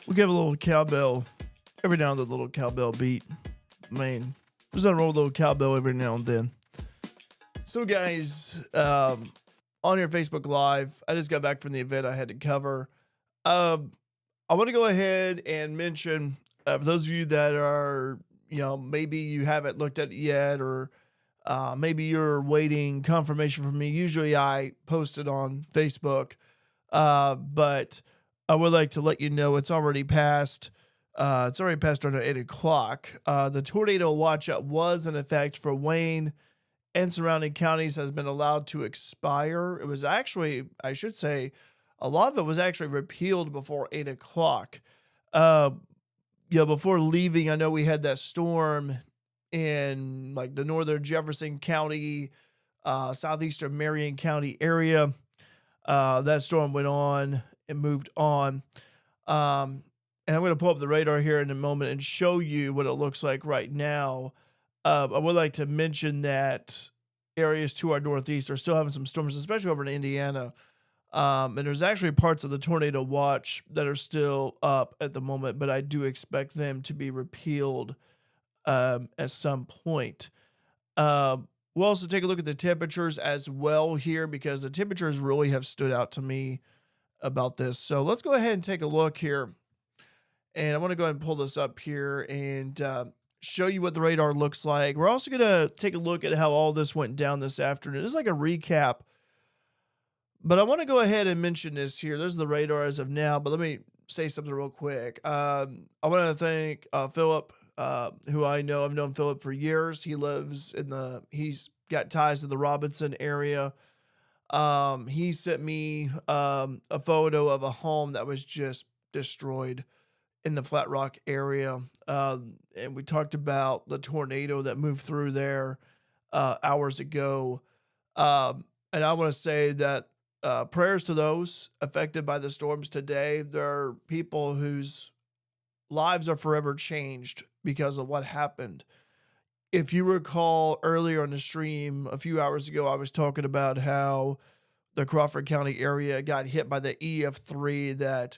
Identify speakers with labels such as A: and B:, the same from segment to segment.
A: We give a little cowbell every now and then, a little cowbell beat. I mean, there's nothing wrong with a little cowbell every now and then. So, guys, on your Facebook Live, I just got back from the event I had to cover. Um, I want to go ahead and mention for those of you that are, maybe you haven't looked at it yet, or maybe you're waiting confirmation from me. Usually I post it on Facebook, but I would like to let you know it's already passed. It's already passed around 8 o'clock. The tornado watch that was in effect for Wayne and surrounding counties has been allowed to expire. It was actually, I should say, a lot of it was actually repealed before 8 o'clock. Uh, before leaving, I know we had that storm in like the northern Jefferson County, southeastern Marion County area. That storm went on and moved on. And I'm going to pull up the radar here in a moment and show you what it looks like right now. I would like to mention that areas to our northeast are still having some storms, especially over in Indiana. And there's actually parts of the tornado watch that are still up at the moment, but I do expect them to be repealed at some point. We'll also take a look at the temperatures as well here, because the temperatures really have stood out to me about this. So let's go ahead and take a look here. And I want to go ahead and pull this up here and show you what the radar looks like. We're also going to take a look at how all this went down this afternoon. This is like a recap. But I want to go ahead and mention this here. There's the radar as of now, but let me say something real quick. I want to thank Philip, who I know. I've known Philip for years. He's got ties to the Robinson area. He sent me a photo of a home that was just destroyed in the Flat Rock area. And we talked about the tornado that moved through there hours ago. And I want to say that prayers to those affected by the storms today. There are people whose lives are forever changed because of what happened. If you recall earlier on the stream a few hours ago, I was talking about how the Crawford County area got hit by the EF3 that,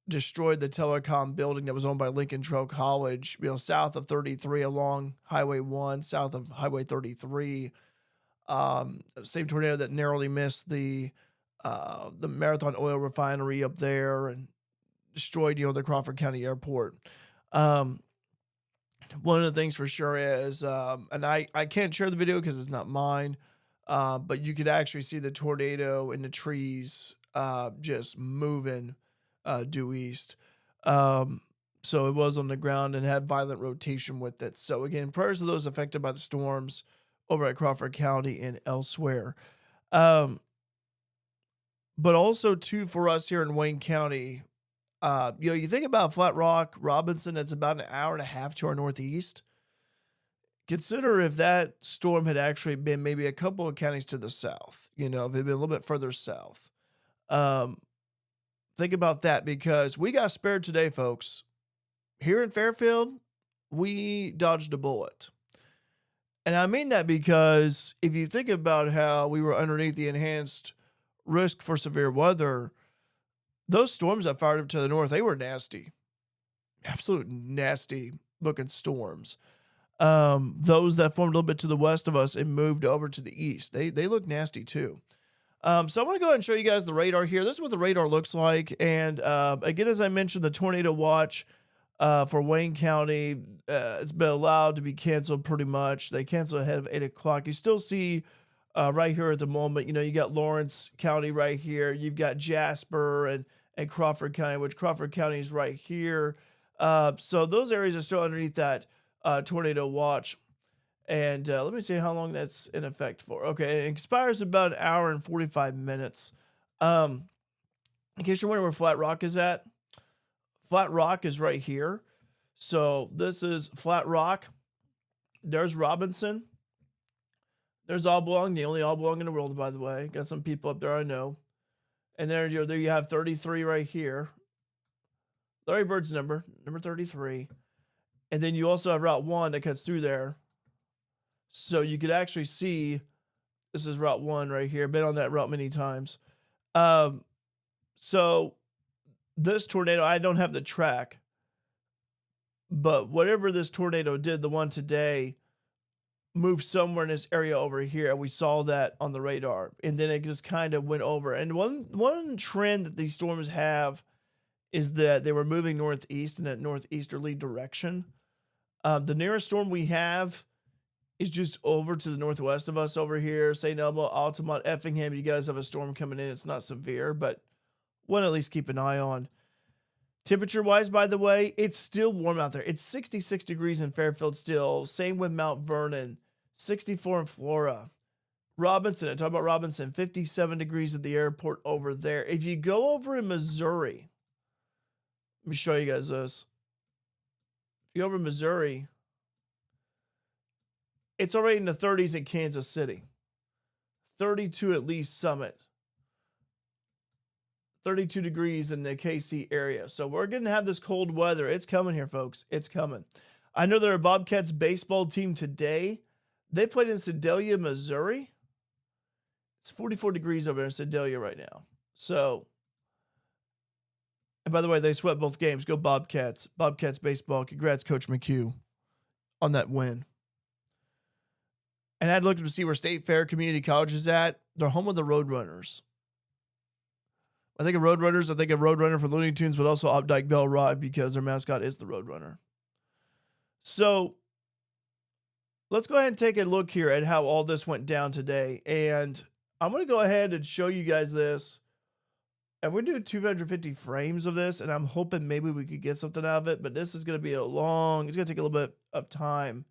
A: destroyed the telecom building that was owned by Lincoln Trail College, south of 33 along Highway 1, south of Highway 33. Same tornado that narrowly missed the Marathon Oil Refinery up there and destroyed, the Crawford County Airport. One of the things for sure is, and I can't share the video because it's not mine, but you could actually see the tornado in the trees just moving due east. So it was on the ground and had violent rotation with it. So again, prayers to those affected by the storms over at Crawford County and elsewhere. But also too, for us here in Wayne County, you think about Flat Rock, Robinson, it's about an hour and a half to our northeast. Consider if that storm had actually been maybe a couple of counties to the south, if it had been a little bit further south. Think about that, because we got spared today, folks. Here in Fairfield, we dodged a bullet. And I mean that because if you think about how we were underneath the enhanced risk for severe weather, those storms that fired up to the north, they were nasty. Absolute nasty looking storms. Those that formed a little bit to the west of us and moved over to the east, they look nasty too. So I want to go ahead and show you guys the radar here. This is what the radar looks like. And again, as I mentioned, the tornado watch for Wayne County, it's been allowed to be canceled pretty much. They canceled ahead of 8 o'clock. You still see right here at the moment, you got Lawrence County right here. You've got Jasper and Crawford County, which Crawford County is right here. So those areas are still underneath that tornado watch. And let me see how long that's in effect for. Okay, it expires about an hour and 45 minutes. In case you're wondering where Flat Rock is at, Flat Rock is right here. So this is Flat Rock. There's Robinson. There's Oblong, the only Oblong in the world, by the way. Got some people up there I know. And there you have 33 right here. Larry Bird's number 33. And then you also have Route 1 that cuts through there. So you could actually see, this is Route 1 right here. Been on that route many times. So this tornado, I don't have the track, but whatever this tornado did, the one today moved somewhere in this area over here, and we saw that on the radar, and then it just kind of went over. And one trend that these storms have is that they were moving northeast in that northeasterly direction. The nearest storm we have is just over to the northwest of us over here, St. Elmo, Altamont, Effingham. You guys have a storm coming in. It's not severe, but one at least keep an eye on. Temperature-wise, by the way, it's still warm out there. It's 66 degrees in Fairfield still. Same with Mount Vernon. 64 in Flora. Robinson, I talked about Robinson, 57 degrees at the airport over there. If you go over in Missouri, let me show you guys this. If you go over in Missouri, it's already in the 30s in Kansas City. 32 at least Summit. 32 degrees in the KC area. So we're going to have this cold weather. It's coming here, folks. It's coming. I know there are Bobcats baseball team today. They played in Sedalia, Missouri. It's 44 degrees over in Sedalia right now. So, and by the way, they swept both games. Go Bobcats. Bobcats baseball. Congrats, Coach McHugh, on that win. And I'd look to see where State Fair Community College is at. They're home of the Roadrunners. I think of Roadrunners. I think of Roadrunner for Looney Tunes, but also Opdyke Bell Ride because their mascot is the Roadrunner. So, let's go ahead and take a look here at how all this went down today. And I'm going to go ahead and show you guys this. And we're doing 250 frames of this, and I'm hoping maybe we could get something out of it. But this is going to be it's going to take a little bit of time.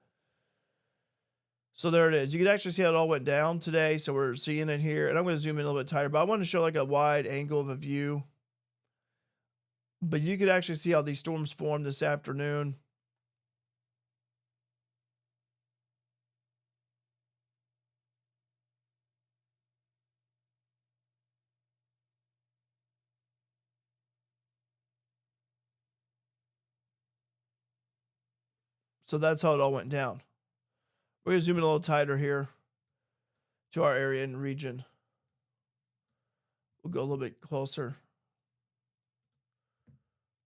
A: So there it is. You can actually see how it all went down today. So we're seeing it here. And I'm going to zoom in a little bit tighter. But I want to show like a wide angle of a view. But you could actually see how these storms formed this afternoon. So that's how it all went down. We're going to zoom in a little tighter here to our area and region. We'll go a little bit closer.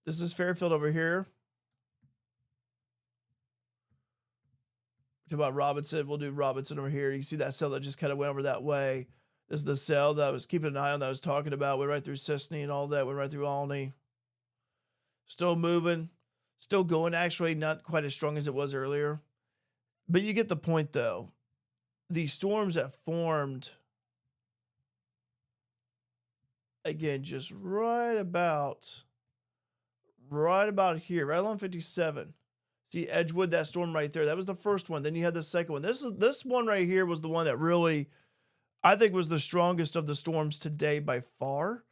A: This is Fairfield over here. Talk about Robinson. We'll do Robinson over here. You can see that cell that just kind of went over that way. This is the cell that I was keeping an eye on that I was talking about. Went right through Sisney and all that. Went right through Alney. Still moving. Still going. Actually, not quite as strong as it was earlier. But you get the point, though. These storms that formed, again, just right about here, right along 57. See Edgewood, that storm right there. That was the first one. Then you had the second one. This one right here was the one that really, I think, was the strongest of the storms today by far.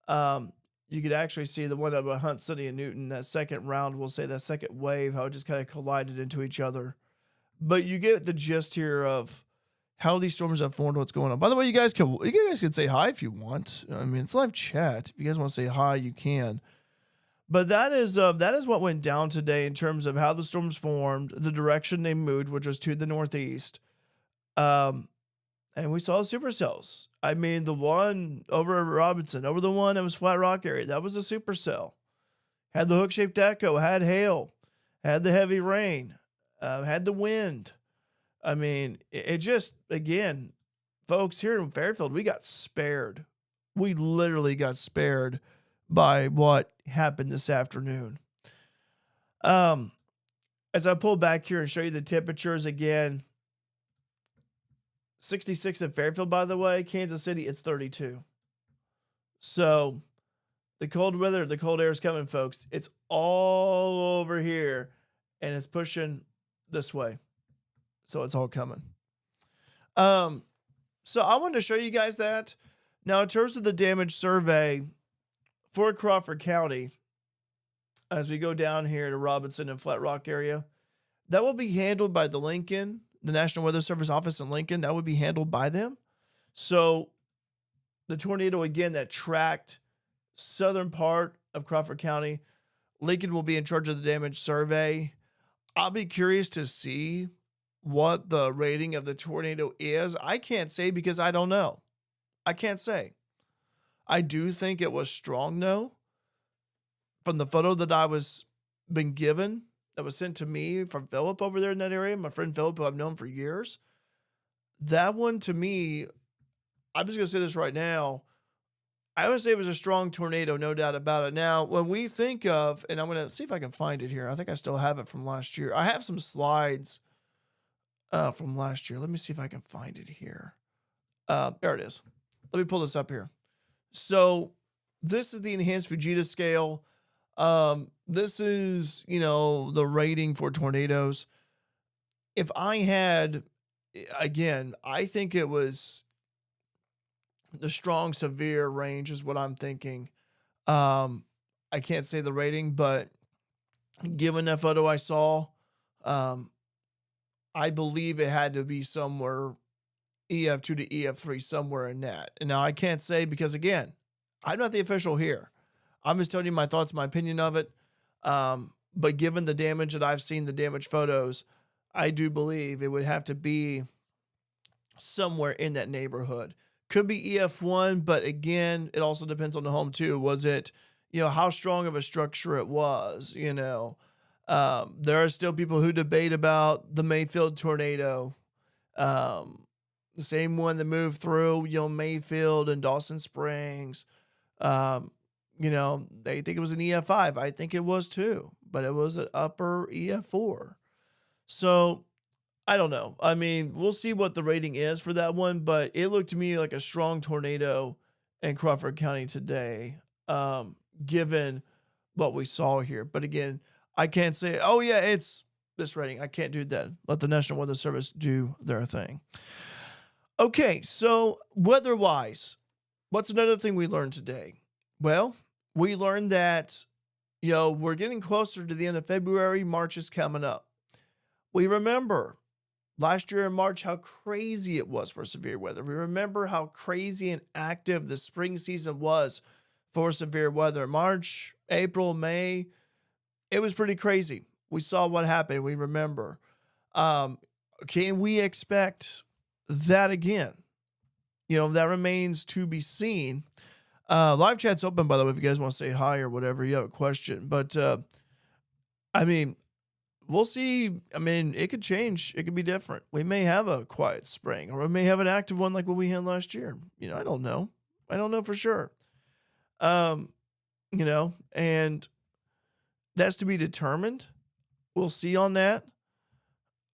A: You could actually see the one over Hunt City and Newton, that second round, we'll say that second wave, how it just kind of collided into each other. But you get the gist here of how these storms have formed, what's going on. By the way, you guys can say hi if you want. I mean, it's live chat. If you guys want to say hi, you can. But that is what went down today in terms of how the storms formed, the direction they moved, which was to the northeast. And we saw supercells. I mean, the one over Robinson, over the one that was Flat Rock area, that was a supercell. Had the hook-shaped echo, had hail, had the heavy rain, had the wind. I mean, it just, again, folks, here in Fairfield, we got spared. We literally got spared by what happened this afternoon. As I pull back here and show you the temperatures again, 66 in Fairfield, by the way. Kansas City, it's 32. So the cold weather, the cold air is coming, folks. It's all over here, and it's pushing this way. So it's all coming. So I wanted to show you guys that. Now, in terms of the damage survey for Crawford County, as we go down here to Robinson and Flat Rock area, that will be handled by the National Weather Service office in Lincoln. That would be handled by them. So the tornado, again, that tracked southern part of Crawford County, Lincoln will be in charge of the damage survey. I'll be curious to see what the rating of the tornado is. I can't say because I don't know. I can't say. I do think it was strong, though. from the photo that I was been given, that was sent to me from Philip over there in that area, my friend Philip, who I've known for years, that one to me, I'm just gonna say this right now. I would say it was a strong tornado, no doubt about it. Now, when we think of, and I'm gonna see if I can find it here. I think I still have it from last year. I have some slides from last year. Let me see if I can find it here. There it is. Let me pull this up here. So this is the enhanced Fujita scale. This is, the rating for tornadoes. If I had, again, I think it was the strong severe range is what I'm thinking. I can't say the rating, but given that photo I saw, I believe it had to be somewhere EF2 to EF3, somewhere in that. And now I can't say because, again, I'm not the official here. I'm just telling you my thoughts, my opinion of it. But given the damage that I've seen, the damaged photos, I do believe it would have to be somewhere in that neighborhood. Could be EF1, but again, it also depends on the home too. Was it, how strong of a structure it was, There are still people who debate about the Mayfield tornado. The same one that moved through, Mayfield and Dawson Springs. They think it was an EF5. I think it was too, but it was an upper EF4. So I don't know. I mean, we'll see what the rating is for that one, but it looked to me like a strong tornado in Crawford County today, given what we saw here. But again, I can't say, oh yeah, it's this rating. I can't do that. Let the National Weather Service do their thing. Okay, so weather-wise, what's another thing we learned today? Well, we learned that, we're getting closer to the end of February. March is coming up. We remember last year in March how crazy it was for severe weather. We remember how crazy and active the spring season was for severe weather. March, April, May, it was pretty crazy. We saw what happened. We remember. Can we expect that again? That remains to be seen. Live chat's open, by the way, if you guys want to say hi or whatever, you have a question. But, we'll see. It could change. It could be different. We may have a quiet spring, or we may have an active one like what we had last year. I don't know. I don't know for sure. And that's to be determined. We'll see on that.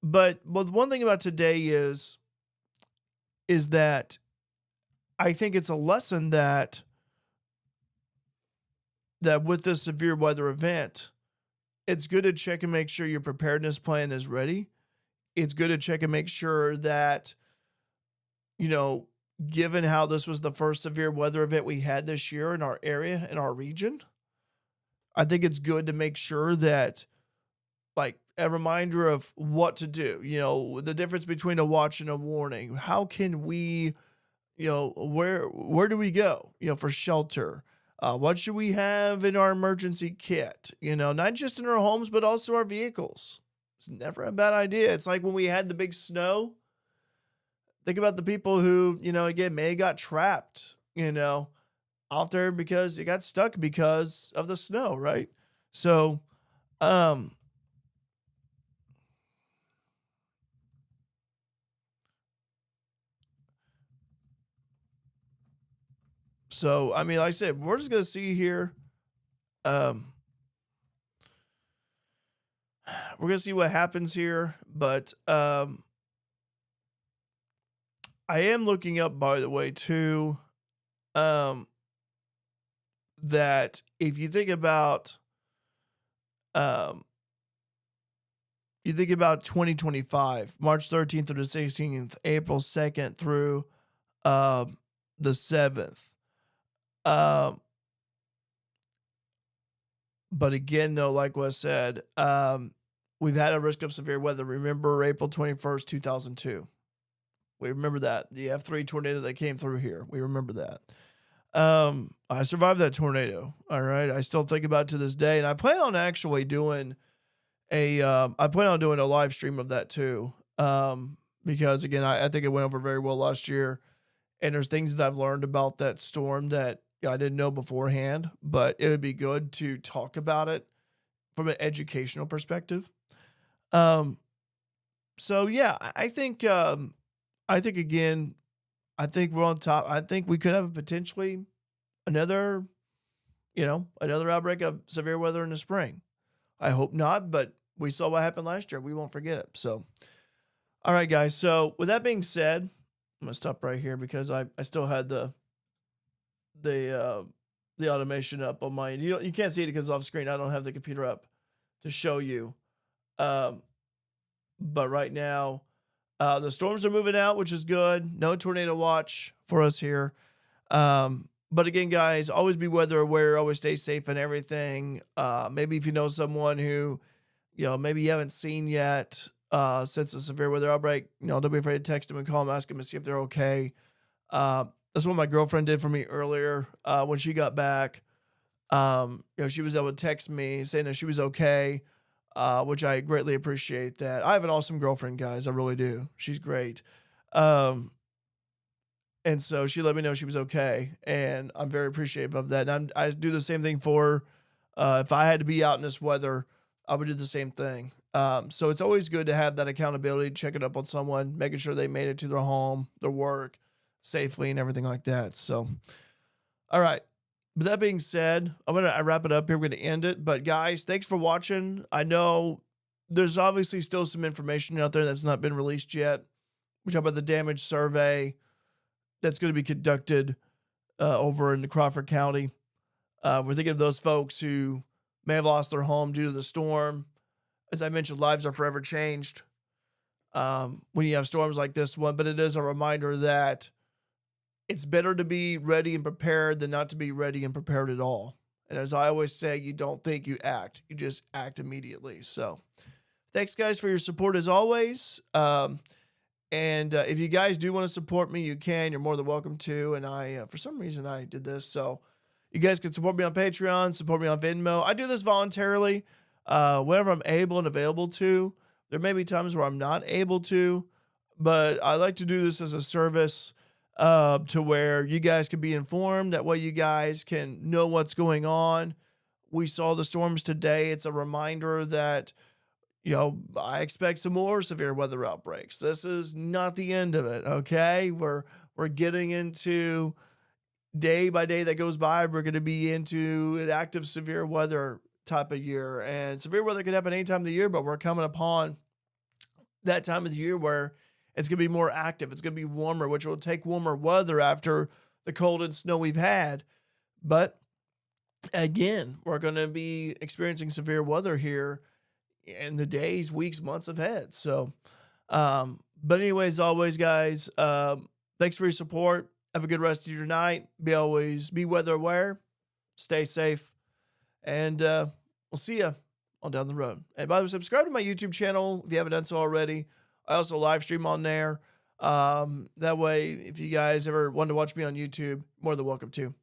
A: But one thing about today is that I think it's a lesson that with this severe weather event, it's good to check and make sure your preparedness plan is ready. It's good to check and make sure that, given how this was the first severe weather event we had this year in our area, in our region, I think it's good to make sure that, like, a reminder of what to do, the difference between a watch and a warning. How can we, where do we go, for shelter? What should we have in our emergency kit? Not just in our homes, but also our vehicles. It's never a bad idea. It's like when we had the big snow. Think about the people who, again, may have got trapped, out there because it got stuck because of the snow, right? So, like I said, we're just going to see here. We're going to see what happens here. But I am looking up, by the way, too, that if you think about 2025, March 13th through the 16th, April 2nd through the 7th. But again, though, like what I said, we've had a risk of severe weather. Remember April 21st, 2002. We remember that. The F3 tornado that came through here. We remember that. I survived that tornado. All right. I still think about it to this day. And I plan on actually doing a live stream of that too. Because again, I think it went over very well last year. And there's things that I've learned about that storm that, I didn't know beforehand, but it would be good to talk about it from an educational perspective. Um, so yeah, I think again, I think we're on top. I think we could have potentially another, another outbreak of severe weather in the spring. I hope not, but we saw what happened last year. We won't forget it. So, all right, guys. So with that being said, I'm gonna stop right here because I still had the the automation up on my. You can't see it because it's off screen. I don't have the computer up to show you. Um, but right now, the storms are moving out, which is good. No tornado watch for us here. But again, guys, always be weather aware. Always stay safe and everything. Maybe if you know someone who, maybe you haven't seen yet since a severe weather outbreak, don't be afraid to text them and call them, ask them to see if they're okay. That's what my girlfriend did for me earlier when she got back. She was able to text me saying that she was okay, which I greatly appreciate that. I have an awesome girlfriend, guys. I really do. She's great. And so she let me know she was okay, and I'm very appreciative of that. And I do the same thing for her. If I had to be out in this weather, I would do the same thing. So it's always good to have that accountability, checking up on someone, making sure they made it to their home, their work safely, and everything like that. So, all right. But that being said, I wrap it up here. We're going to end it. But guys, thanks for watching. I know there's obviously still some information out there that's not been released yet. We talk about the damage survey that's going to be conducted over in Crawford County. We're thinking of those folks who may have lost their home due to the storm. As I mentioned, lives are forever changed when you have storms like this one. But it is a reminder that it's better to be ready and prepared than not to be ready and prepared at all. And as I always say, you don't think, you act. You just act immediately. So thanks, guys, for your support as always. And if you guys do want to support me, you can. You're more than welcome to. And for some reason, I did this. So you guys can support me on Patreon, support me on Venmo. I do this voluntarily whenever I'm able and available to. There may be times where I'm not able to, but I like to do this as a service to where you guys can be informed. That way you guys can know what's going on. We saw the storms today. It's a reminder that, I expect some more severe weather outbreaks. This is not the end of it, okay? We're getting into day by day that goes by. We're going to be into an active severe weather type of year. And severe weather can happen any time of the year, but we're coming upon that time of the year where it's going to be more active. It's going to be warmer, which will take warmer weather after the cold and snow we've had. But again, we're going to be experiencing severe weather here in the days, weeks, months ahead. So, but anyways, always, guys, thanks for your support. Have a good rest of your night. Be weather aware. Stay safe. And we'll see you on down the road. And by the way, subscribe to my YouTube channel if you haven't done so already. I also live stream on there. That way, if you guys ever want to watch me on YouTube, more than welcome to.